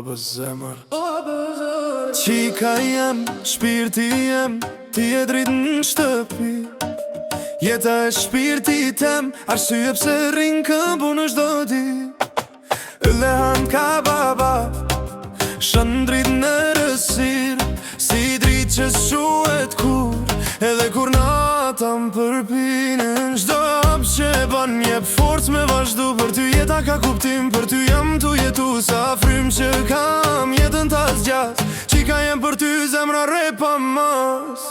bë zemër Qika jem, shpirti jem, ti e dritë në shtëpi Jeta e shpirti tem, arsye pse rrin këmbu në çdo ditë Lehan ka baba, shën dritë në rësir Si dritë që shuhet kur, edhe kur nata më përpinen Çdo hap që ban jep forcë me vazhdu Për ty jeta ka kuptim, për ty jam tu jetu Sa frym që kam jetën ta zgjas Qika jem për ty zemra repa mas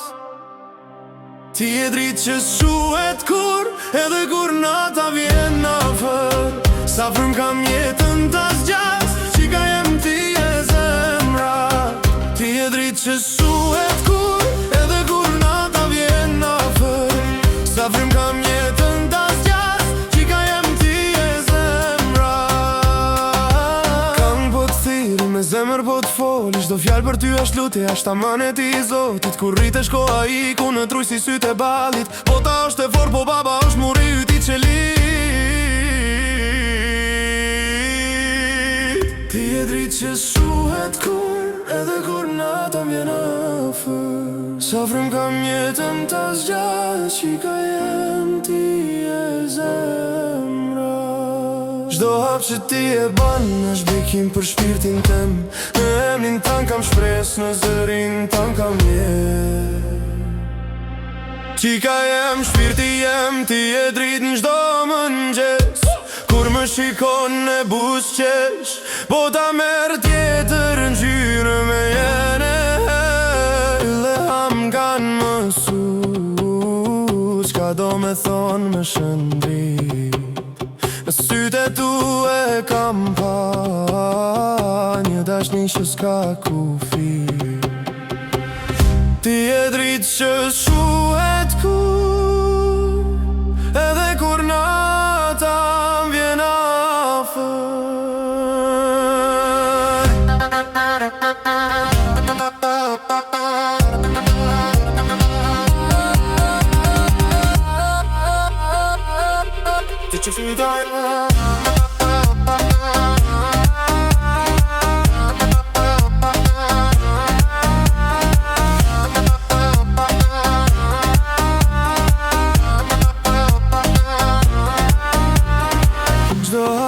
Ti e dritë që shuhet kur, edhe kur nata vjen afer Sa frym kam jetën ta zgjas Qika jem ti e zemra Ti e dritë që shuhet kur, edhe kur nata vjen afer Sa frym kam jetën ta zgjas Qika jem ti e zemra Kam po t'thirë me zemër po t'foli Çdo fjallë për ty ashtë lutje ashtë amanet i Zotit Kur rritesh koha i ku në truj si sytë e balit Po ta është e for po baba është muri yti qelit Ti e dritë që shuhet kur edhe kur nata vjen afer Sa frym kam jetën ta zgjas Qika jem ti e zemra Çdo hap që ti e ban është bekim për shpirtin tem Në emnin tan kam shpres, në zërin tan kam jetë Qika jem, shpirti jem, ti e dritë në çdo mëngjes Kur më shikon në busqesh Po ta merë tjetër në gjyrë me jene Yle ham kanë më su Qka do me thonë më shëndrit Në syte tu e kam pa Një dashni që s'ka kufi Ti e dritë që shuhet kur Edhe kur nata vjen afer Ti që fytaj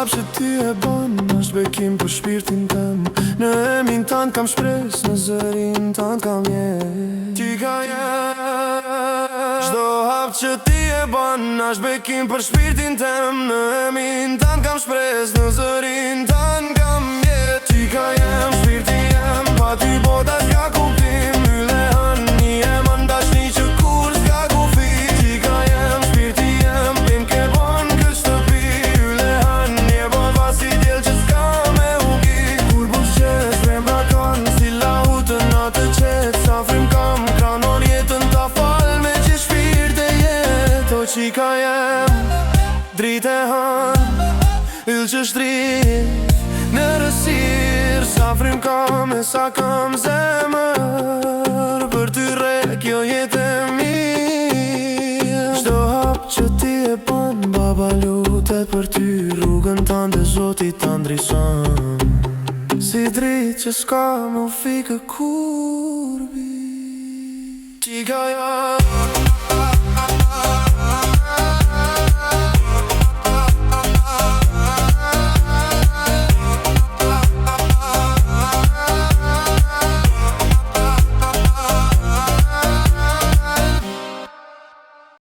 që ti e ban është bekim për shpirtin tem Në emin tan kam shpres, në zërin tan kam jet Qika jem Çdo hap që ti e ban është bekim për shpirtin tem Në emin tan kam shpres, në zërin tan kam jet Qika jem, shpirti jem, pa ty bota s'ka kuptim Yle hani jem, ndashni që kur s'ka kufi Qika jem, shpirti jem, bim ke bon këtë shtëpi Yle hani si djel që s'ka me ugi Kur busqes remra kanë Si lautën atë qetë Sa frym kam kranon jetën ta fal Me që shpirt e jet O qika jem Dritë e han Yll që shtrit Në rësir Sa frym kam e sa kam zemër Për ty re kjo jetë e mirë Çdo hap që ti e ban Baba lutet për ty Rrugën tande Zotit ta ndrison Si dritë që s'ka më fikë kurbi Qika ja